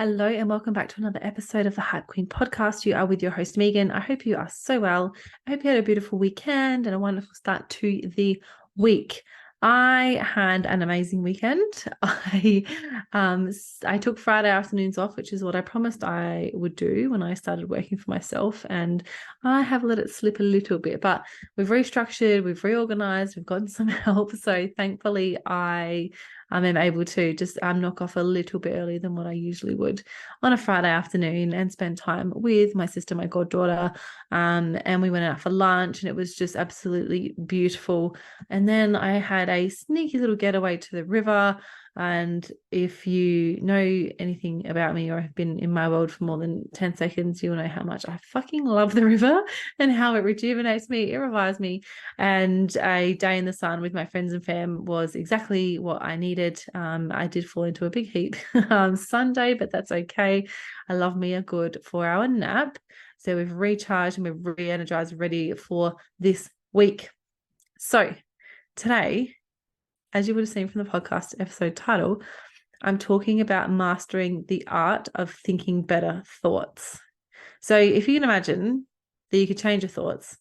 Hello and welcome back to another episode of the Hype Queen podcast. You are with your host, Megan. I hope you are so well. I hope you had a beautiful weekend and a wonderful start to the week. I had an amazing weekend. I took Friday afternoons off, which is what I promised I would do when I started working for myself, and I have let it slip a little bit, but we've restructured, we've reorganized, we've gotten some help. So thankfully I'm able to just knock off a little bit earlier than what I usually would on a Friday afternoon and spend time with my sister, my goddaughter, and we went out for lunch and it was just absolutely beautiful. And then I had a sneaky little getaway to the river. And if you know anything about me or have been in my world for more than 10 seconds, you'll know how much I fucking love the river and how it rejuvenates me, it revives me. And a day in the sun with my friends and fam was exactly what I needed. I did fall into a big heap on Sunday, but that's okay. I love me a good 4-hour nap. So we've recharged and we're re-energized, ready for this week. So today, as you would have seen from the podcast episode title, I'm talking about mastering the art of thinking better thoughts. So if you can imagine that you could change your thoughts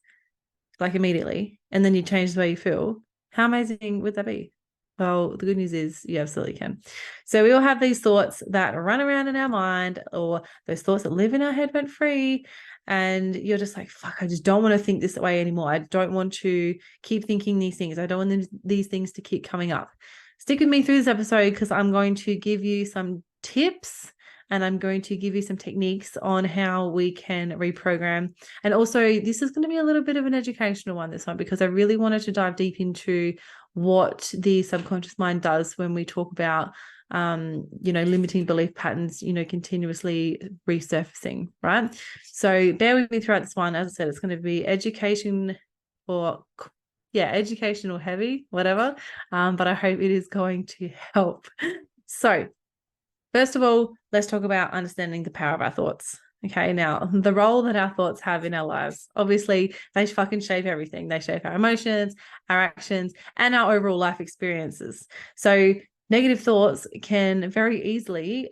like immediately, and then you change the way you feel, how amazing would that be? Well, the good news is you absolutely can. So we all have these thoughts that run around in our mind, or those thoughts that live in our head rent free. And you're just like, fuck, I just don't want to think this way anymore. I don't want to keep thinking these things. I don't want these things to keep coming up. Stick with me through this episode because I'm going to give you some tips and I'm going to give you some techniques on how we can reprogram. And also, this is going to be a little bit of an educational one this one because I really wanted to dive deep into what the subconscious mind does when we talk about limiting belief patterns, continuously resurfacing, right? So bear with me throughout this one. As I said, it's going to be educational heavy, whatever. But I hope it is going to help. So first of all, let's talk about understanding the power of our thoughts. Okay, now the role that our thoughts have in our lives, obviously, they fucking shape everything. They shape our emotions, our actions, and our overall life experiences. So negative thoughts can very easily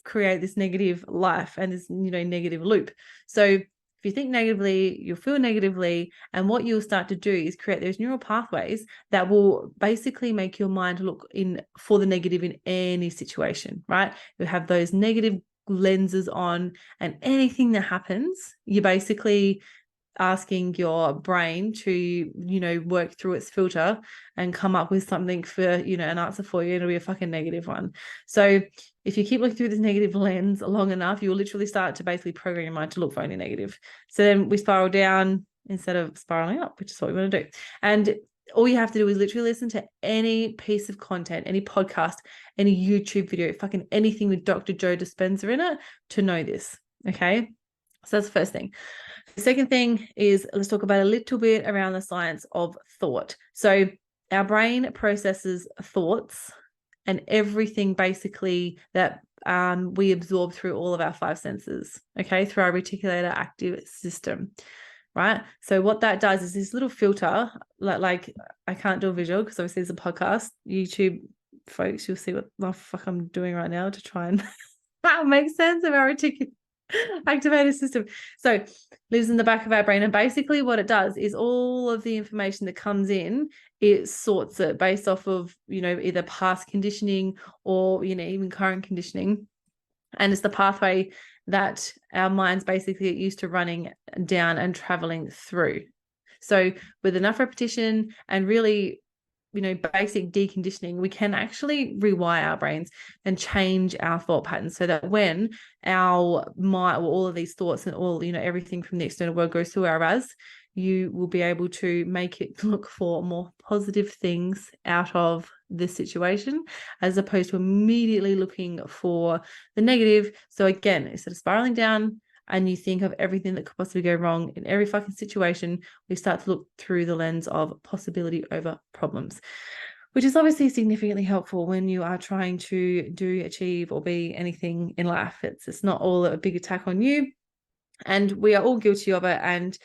create this negative life and this, negative loop. So if you think negatively, you'll feel negatively, and what you'll start to do is create those neural pathways that will basically make your mind look in for the negative in any situation, right? You have those negative lenses on, and anything that happens, you're basically asking your brain to, work through its filter and come up with something for, an answer for you. It'll be a fucking negative one. So if you keep looking through this negative lens long enough, you'll literally start to basically program your mind to look for only negative. So then we spiral down instead of spiraling up, which is what we want to do. And all you have to do is literally listen to any piece of content, any podcast, any YouTube video, fucking anything with Dr. Joe Dispenza in it to know this. Okay. So that's the first thing. The second thing is let's talk about a little bit around the science of thought. So our brain processes thoughts and everything basically that we absorb through all of our 5 senses, okay, through our reticular active system, right? So what that does is this little filter, like I can't do a visual because obviously it's a podcast. YouTube folks, you'll see what the fuck I'm doing right now to try and make sense of our reticular activated system. So lives in the back of our brain, and basically what it does is all of the information that comes in, it sorts it based off of either past conditioning or even current conditioning, and it's the pathway that our minds basically get used to running down and traveling through. So with enough repetition and really basic deconditioning, we can actually rewire our brains and change our thought patterns so that when our mind, or all of these thoughts and all, everything from the external world goes through our RAS, you will be able to make it look for more positive things out of this situation, as opposed to immediately looking for the negative. So again, instead of spiraling down, and you think of everything that could possibly go wrong in every fucking situation, we start to look through the lens of possibility over problems, which is obviously significantly helpful when you are trying to achieve, or be anything in life. It's not all a big attack on you, and we are all guilty of it. And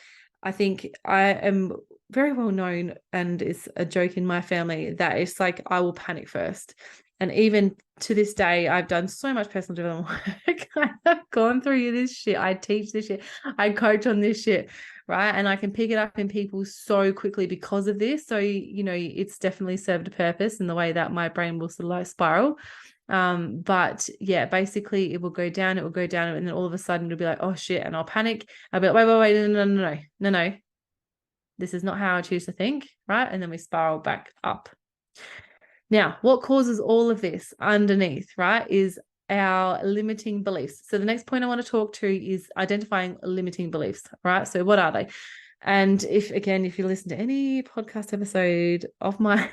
I think I am very well known, and it's a joke in my family, that it's like I will panic first. And even to this day, I've done so much personal development work. I've gone through this shit. I teach this shit. I coach on this shit, right? And I can pick it up in people so quickly because of this. So, it's definitely served a purpose in the way that my brain will sort of like spiral. But yeah, basically it will go down, and then all of a sudden it'll be like, oh shit, and I'll panic. I'll be like, wait, no. This is not how I choose to think, right? And then we spiral back up. Now, what causes all of this underneath, right, is our limiting beliefs. So the next point I want to talk to is identifying limiting beliefs, right? So what are they? And if you listen to any podcast episode of mine,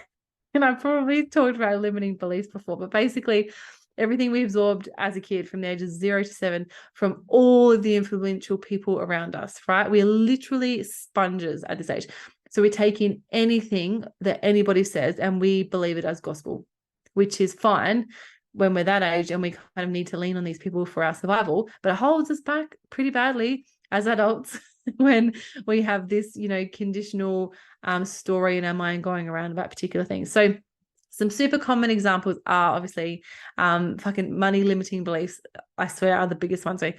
and I've probably talked about limiting beliefs before, but basically everything we absorbed as a kid from the ages 0 to 7 from all of the influential people around us, right? We're literally sponges at this age. So we take in anything that anybody says and we believe it as gospel, which is fine when we're that age and we kind of need to lean on these people for our survival, but it holds us back pretty badly as adults when we have this, conditional story in our mind going around about particular things. So some super common examples are obviously fucking money limiting beliefs, I swear, are the biggest ones. So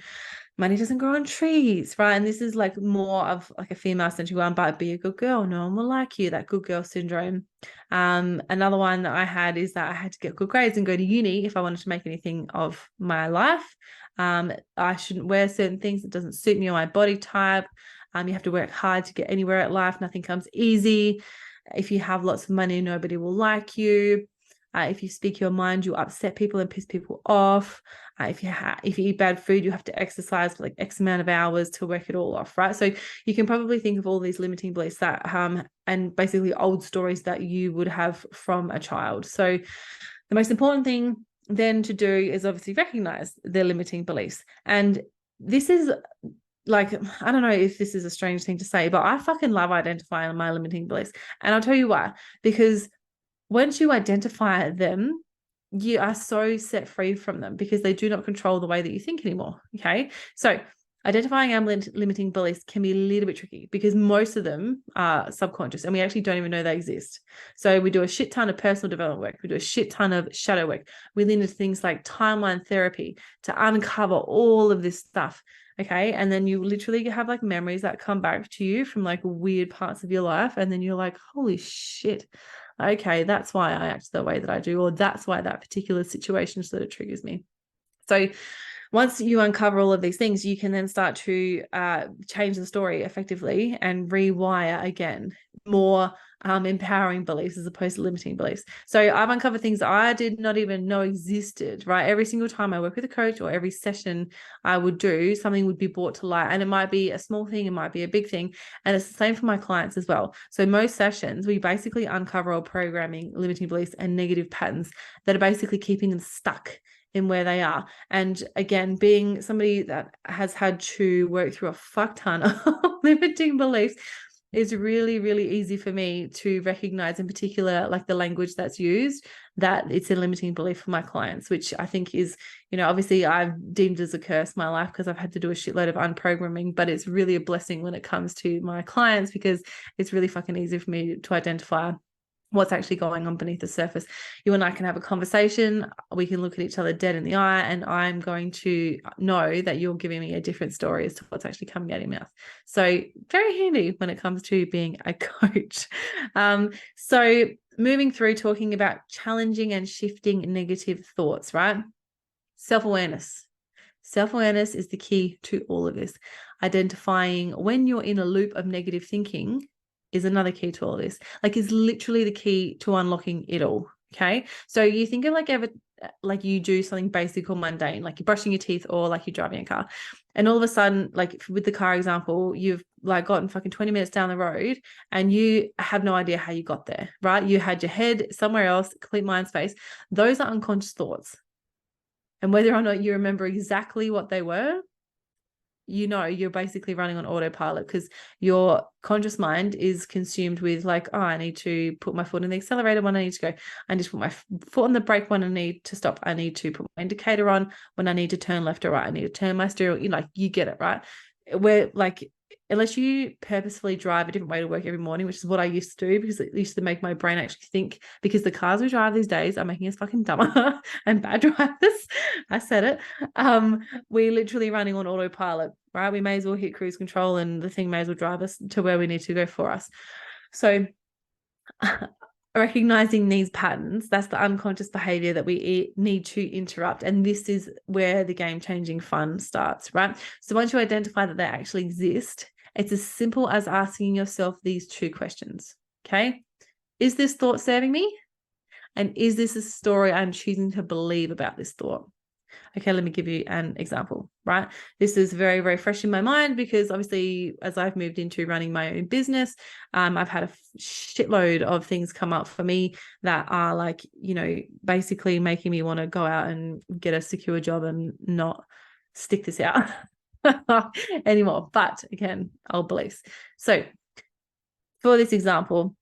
money doesn't grow on trees, right? And this is like more of like a female-centric one, but be a good girl, no one will like you, that good girl syndrome. Another one that I had is that I had to get good grades and go to uni if I wanted to make anything of my life. I shouldn't wear certain things that doesn't suit me or my body type. You have to work hard to get anywhere at life. Nothing comes easy. If you have lots of money, nobody will like you. If you speak your mind, you upset people and piss people off. If you eat bad food, you have to exercise for like X amount of hours to work it all off, right? So you can probably think of all these limiting beliefs that and basically old stories that you would have from a child. So the most important thing then to do is obviously recognize their limiting beliefs. And this is like, I don't know if this is a strange thing to say, but I fucking love identifying my limiting beliefs. And I'll tell you why. Because once you identify them, you are so set free from them because they do not control the way that you think anymore. Okay. So identifying our limiting beliefs can be a little bit tricky because most of them are subconscious and we actually don't even know they exist. So we do a shit ton of personal development work. We do a shit ton of shadow work. We lean into things like timeline therapy to uncover all of this stuff. Okay. And then you literally have like memories that come back to you from like weird parts of your life. And then you're like, holy shit. Okay, that's why I act the way that I do, or that's why that particular situation sort of triggers me. So once you uncover all of these things, you can then start to change the story effectively and rewire again more empowering beliefs as opposed to limiting beliefs. So I've uncovered things that I did not even know existed, right? Every single time I work with a coach or every session I would do, something would be brought to light. And it might be a small thing, it might be a big thing. And it's the same for my clients as well. So most sessions, we basically uncover all programming, limiting beliefs, and negative patterns that are basically keeping them stuck in where they are. And again, being somebody that has had to work through a fuck ton of limiting beliefs, is really, really easy for me to recognize, in particular, like the language that's used, that it's a limiting belief for my clients, which I think is, obviously I've deemed as a curse in my life because I've had to do a shitload of unprogramming, but it's really a blessing when it comes to my clients because it's really fucking easy for me to identify what's actually going on beneath the surface. You and I can have a conversation. We can look at each other dead in the eye, and I'm going to know that you're giving me a different story as to what's actually coming out of your mouth. So very handy when it comes to being a coach. So moving through talking about challenging and shifting negative thoughts, right? Self-awareness. Self-awareness is the key to all of this. Identifying when you're in a loop of negative thinking is another key to all this. Like, is literally the key to unlocking it all. Okay. So you think of like you do something basic or mundane, like you're brushing your teeth or like you're driving a car. And all of a sudden, like with the car example, you've like gotten fucking 20 minutes down the road and you have no idea how you got there, right? You had your head somewhere else, complete mind space. Those are unconscious thoughts. And whether or not you remember exactly what they were, you're basically running on autopilot because your conscious mind is consumed with like, oh, I need to put my foot in the accelerator when I need to go. I need to put my foot on the brake when I need to stop. I need to put my indicator on when I need to turn left or right. I need to turn my steering. You get it, right? We're like, unless you purposefully drive a different way to work every morning, which is what I used to do, because it used to make my brain actually think, because the cars we drive these days are making us fucking dumber and bad drivers. I said it. We're literally running on autopilot, right? We may as well hit cruise control and the thing may as well drive us to where we need to go for us. So recognizing these patterns, that's the unconscious behavior that we need to interrupt. And this is where the game-changing fun starts, right? So once you identify that they actually exist, it's as simple as asking yourself these two questions, okay? Is this thought serving me? And is this a story I'm choosing to believe about this thought? Okay, let me give you an example, right? This is very, very fresh in my mind because obviously as I've moved into running my own business, I've had a shitload of things come up for me that are like, you know, basically making me want to go out and get a secure job and not stick this out anymore. But again, old beliefs. So for this example,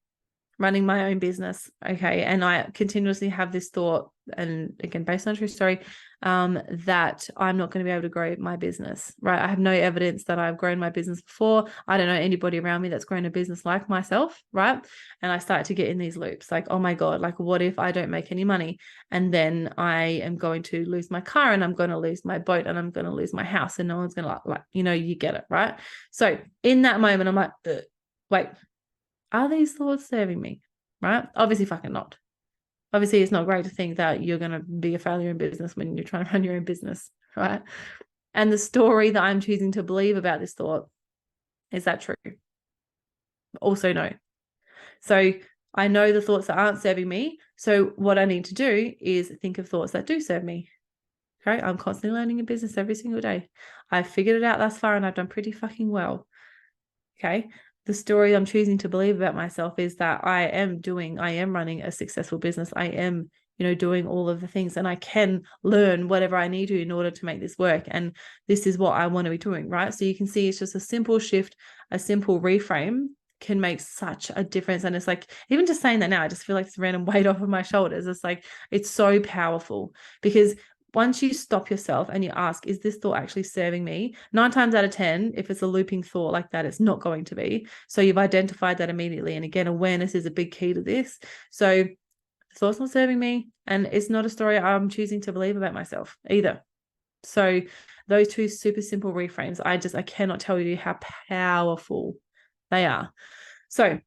running my own business, okay, and I continuously have this thought, and again, based on a true story, that I'm not going to be able to grow my business, right? I have no evidence that I've grown my business before. I don't know anybody around me that's grown a business like myself, right? And I start to get in these loops, like, oh my God, like what if I don't make any money? And then I am going to lose my car, and I'm going to lose my boat, and I'm going to lose my house, and no one's going to like, you know, you get it, right? So in that moment, I'm like, wait, are these thoughts serving me? Right? Obviously fucking not. Obviously it's not great to think that you're going to be a failure in business when you're trying to run your own business, right? And the story that I'm choosing to believe about this thought, is that true? Also no. So I know the thoughts that aren't serving me. So what I need to do is think of thoughts that do serve me. Okay? I'm constantly learning in business every single day. I've figured it out thus far and I've done pretty fucking well. Okay? The story I'm choosing to believe about myself is that I am running a successful business. I am, you know, doing all of the things, and I can learn whatever I need to in order to make this work. And this is what I want to be doing, right? So you can see it's just a simple shift, a simple reframe can make such a difference. And it's like, even just saying that now, I just feel like it's random weight off of my shoulders. It's like, it's so powerful, because once you stop yourself and you ask, is this thought actually serving me? 9 times out of 10, if it's a looping thought like that, it's not going to be. So you've identified that immediately. And again, awareness is a big key to this. So the thought's not serving me, and it's not a story I'm choosing to believe about myself either. So those two super simple reframes, I cannot tell you how powerful they are. So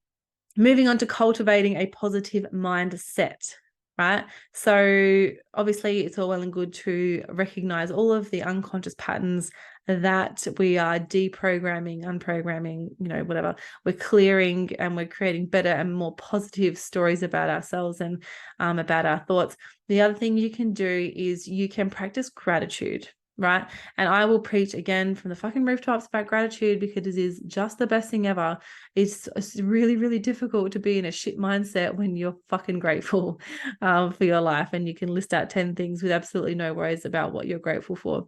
moving on to cultivating a positive mindset. Right? So obviously it's all well and good to recognize all of the unconscious patterns that we are deprogramming, unprogramming, you know, whatever. We're clearing and we're creating better and more positive stories about ourselves and about our thoughts. The other thing you can do is you can practice gratitude. Right? And I will preach again from the fucking rooftops about gratitude, because it is just the best thing ever. It's really, really difficult to be in a shit mindset when you're fucking grateful for your life, and you can list out 10 things with absolutely no worries about what you're grateful for.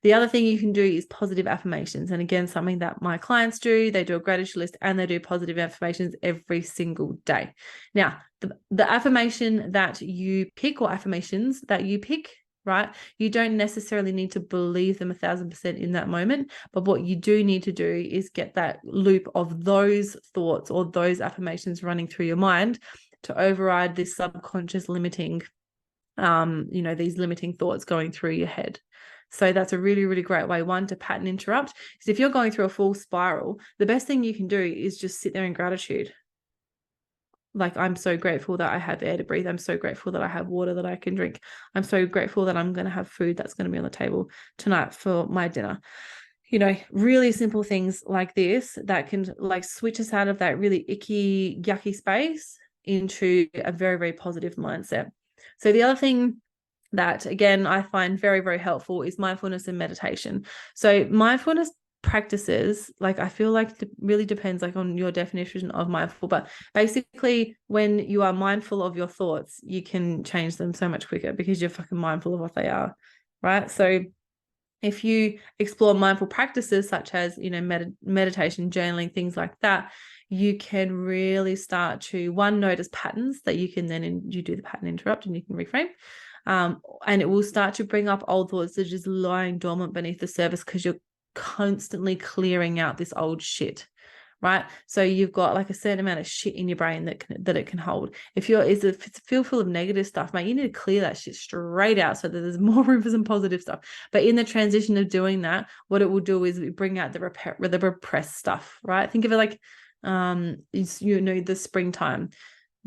The other thing you can do is positive affirmations. And again, something that my clients do, they do a gratitude list and they do positive affirmations every single day. Now, the affirmation that you pick, or affirmations that you pick, right? You don't necessarily need to believe them 1,000% in that moment, but what you do need to do is get that loop of those thoughts or those affirmations running through your mind to override this subconscious limiting, you know, these limiting thoughts going through your head. So that's a really, really great way, one, to pattern interrupt. Because if you're going through a full spiral, the best thing you can do is just sit there in gratitude. Like, I'm so grateful that I have air to breathe. I'm so grateful that I have water that I can drink. I'm so grateful that I'm going to have food that's going to be on the table tonight for my dinner. You know, really simple things like this that can like switch us out of that really icky, yucky space into a very, very positive mindset. So the other thing that, again, I find very, very helpful is mindfulness and meditation. So mindfulness practices, like, I feel like it really depends like on your definition of mindful, but basically when you are mindful of your thoughts, you can change them so much quicker because you're fucking mindful of what they are, right? So if you explore mindful practices such as, you know, meditation, journaling, things like that, you can really start to, one, notice patterns that you can then, you do the pattern interrupt and you can reframe. And it will start to bring up old thoughts that are just lying dormant beneath the surface because you're constantly clearing out this old shit. Right. So you've got like a certain amount of shit in your brain that it can hold. If it's feel full of negative stuff, mate, you need to clear that shit straight out so that there's more room for some positive stuff. But in the transition of doing that, what it will do is bring out the repressed stuff, right? Think of it like the springtime.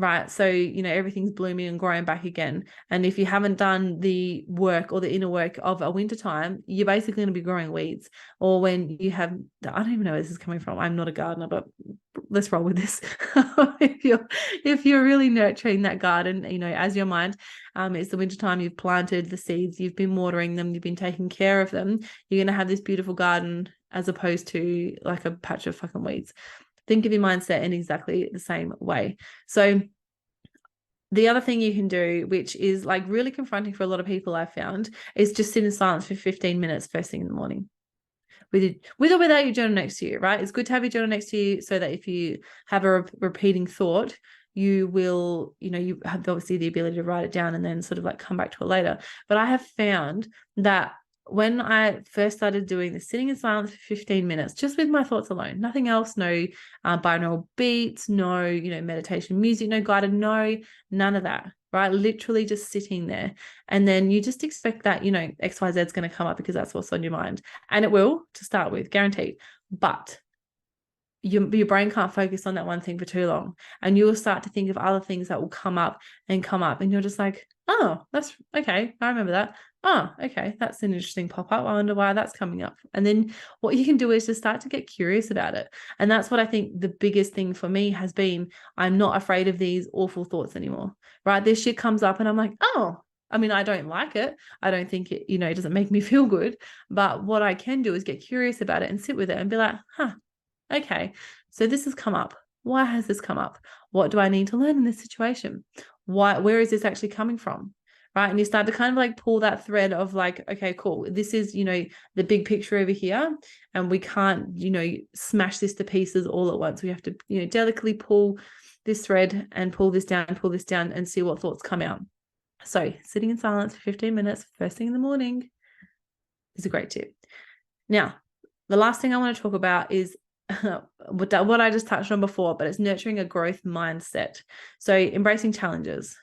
Right. So, everything's blooming and growing back again. And if you haven't done the work or the inner work of a winter time, you're basically going to be growing weeds. Or when you have, I don't even know where this is coming from. I'm not a gardener, but let's roll with this. if you're really nurturing that garden, as your mind, it's the winter time, you've planted the seeds, you've been watering them, you've been taking care of them, you're going to have this beautiful garden as opposed to like a patch of fucking weeds. Think of your mindset in exactly the same way. So the other thing you can do, which is like really confronting for a lot of people I've found, is just sit in silence for 15 minutes first thing in the morning. With or without your journal next to you, right? It's good to have your journal next to you so that if you have a repeating thought, you will, you have obviously the ability to write it down and then sort of like come back to it later. But I have found that when I first started doing this, sitting in silence for 15 minutes, just with my thoughts alone, nothing else, no binaural beats, no, meditation music, no guided, no, none of that, right? Literally just sitting there. And then you just expect that, XYZ is going to come up because that's what's on your mind. And it will to start with, guaranteed. But your brain can't focus on that one thing for too long. And you'll start to think of other things that will come up. And you're just like, oh, that's okay. I remember that. Oh, okay. That's an interesting pop-up. I wonder why that's coming up. And then what you can do is just start to get curious about it. And that's what I think the biggest thing for me has been. I'm not afraid of these awful thoughts anymore, right? This shit comes up and I'm like, oh, I mean, I don't like it. I don't think it, it doesn't make me feel good. But what I can do is get curious about it and sit with it and be like, okay, so this has come up. Why has this come up? What do I need to learn in this situation? Where is this actually coming from? Right. And you start to kind of like pull that thread of like, okay, cool. This is, the big picture over here. And we can't, smash this to pieces all at once. We have to, delicately pull this thread and pull this down and see what thoughts come out. So sitting in silence for 15 minutes, first thing in the morning, is a great tip. Now, the last thing I want to talk about is what I just touched on before, but it's nurturing a growth mindset. So embracing challenges.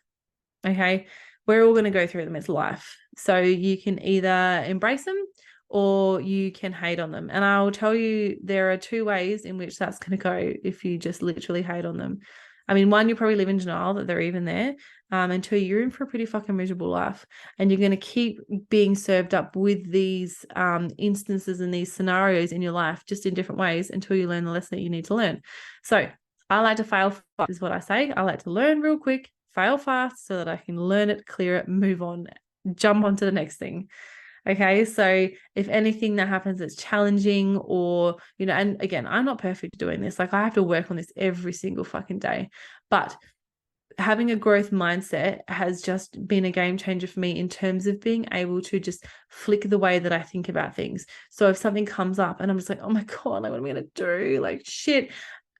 Okay. We're all going to go through them. It's life. So you can either embrace them or you can hate on them. And I'll tell you, there are two ways in which that's going to go if you just literally hate on them. I mean, one, you probably live in denial that they're even there. And two, you're in for a pretty fucking miserable life. And you're going to keep being served up with these instances and these scenarios in your life, just in different ways until you learn the lesson that you need to learn. So I like to fail fast, is what I say. I like to learn real quick, fail fast so that I can learn it, clear it, move on, jump on to the next thing. Okay, so if anything that happens that's challenging or, and again, I'm not perfect at doing this. Like I have to work on this every single fucking day. But having a growth mindset has just been a game changer for me in terms of being able to just flick the way that I think about things. So if something comes up and I'm just like, oh my God, like what am I going to do? Like shit.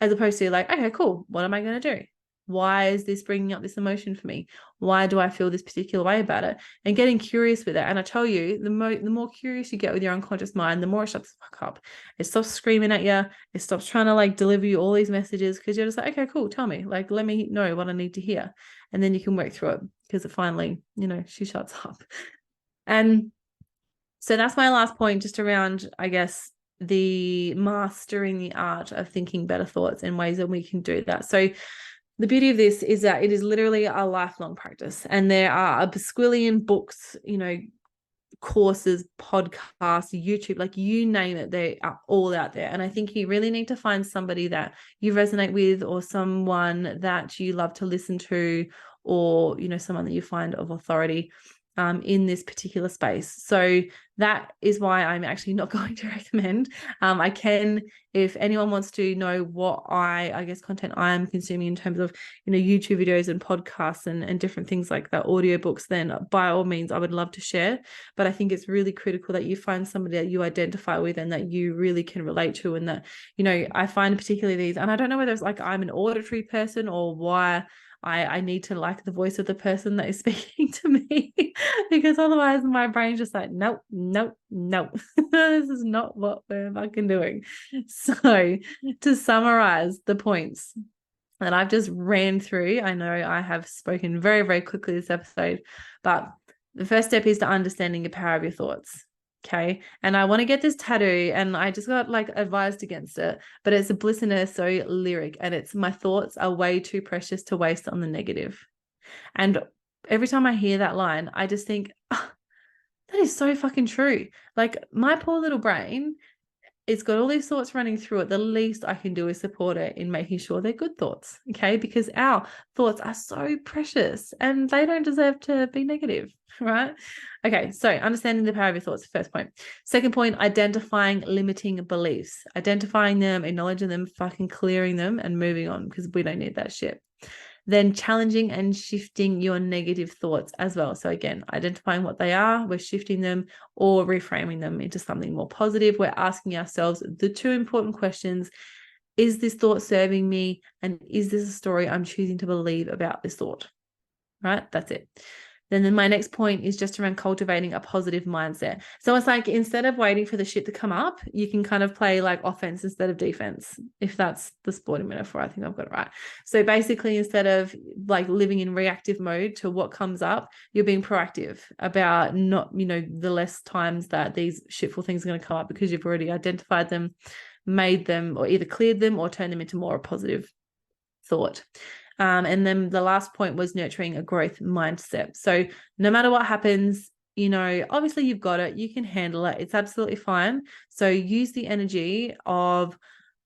As opposed to like, okay, cool. What am I going to do? Why is this bringing up this emotion for me? Why do I feel this particular way about it? And getting curious with it. And I tell you, the more curious you get with your unconscious mind, the more it shuts the fuck up. It stops screaming at you. It stops trying to like deliver you all these messages because you're just like, okay, cool. Tell me, like, let me know what I need to hear. And then you can work through it because it finally, she shuts up. And so that's my last point, just around, I guess, the mastering the art of thinking better thoughts and ways that we can do that. So the beauty of this is that it is literally a lifelong practice, and there are a bazillion books, courses, podcasts, YouTube, like you name it, they are all out there. And I think you really need to find somebody that you resonate with, or someone that you love to listen to, or, someone that you find of authority in this particular space. So that is why I'm actually not going to recommend. I can, if anyone wants to know what I guess content I am consuming in terms of, YouTube videos and podcasts and different things like that, audiobooks, then by all means, I would love to share. But I think it's really critical that you find somebody that you identify with and that you really can relate to. And that, I find particularly these, and I don't know whether it's like I'm an auditory person or why I need to like the voice of the person that is speaking to me because otherwise my brain's just like, nope, nope, nope. This is not what we're fucking doing. So to summarize the points that I've just ran through, I know I have spoken very, very quickly this episode, but the first step is to understanding the power of your thoughts. Okay. And I want to get this tattoo, and I just got like advised against it, but it's a Bliss and Earth so lyric, and it's my thoughts are way too precious to waste on the negative. And every time I hear that line, I just think, oh, that is so fucking true. Like my poor little brain, it's got all these thoughts running through it. The least I can do is support it in making sure they're good thoughts. Okay. Because our thoughts are so precious and they don't deserve to be negative. Right. Okay. So understanding the power of your thoughts, first point. Second point, identifying limiting beliefs, identifying them, acknowledging them, fucking clearing them and moving on, because we don't need that shit. Then challenging and shifting your negative thoughts as well. So again, identifying what they are, we're shifting them or reframing them into something more positive. We're asking ourselves the two important questions: is this thought serving me? And is this a story I'm choosing to believe about this thought? Right? That's it. Then my next point is just around cultivating a positive mindset. So it's like, instead of waiting for the shit to come up, you can kind of play like offense instead of defense, if that's the sporting metaphor. I think I've got it right. So basically, instead of like living in reactive mode to what comes up, you're being proactive about not, the less times that these shitful things are going to come up, because you've already identified them, made them, or either cleared them or turned them into more positive thought. And then the last point was nurturing a growth mindset. So no matter what happens, obviously you've got it, you can handle it. It's absolutely fine. So use the energy of,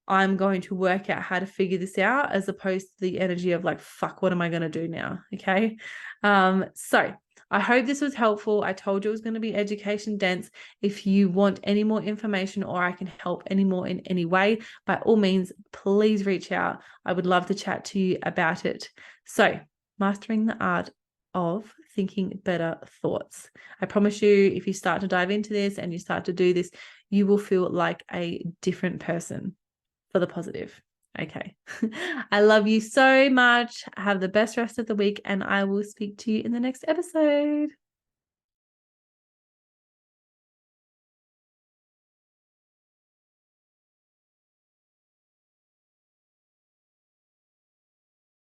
I'm going to work out how to figure this out, as opposed to the energy of like, fuck, what am I going to do now? Okay. So I hope this was helpful. I told you it was going to be education dense. If you want any more information, or I can help any more in any way, by all means, please reach out. I would love to chat to you about it. So, mastering the art of thinking better thoughts. I promise you, if you start to dive into this and you start to do this, you will feel like a different person for the positive. Okay. I love you so much. Have the best rest of the week, and I will speak to you in the next episode.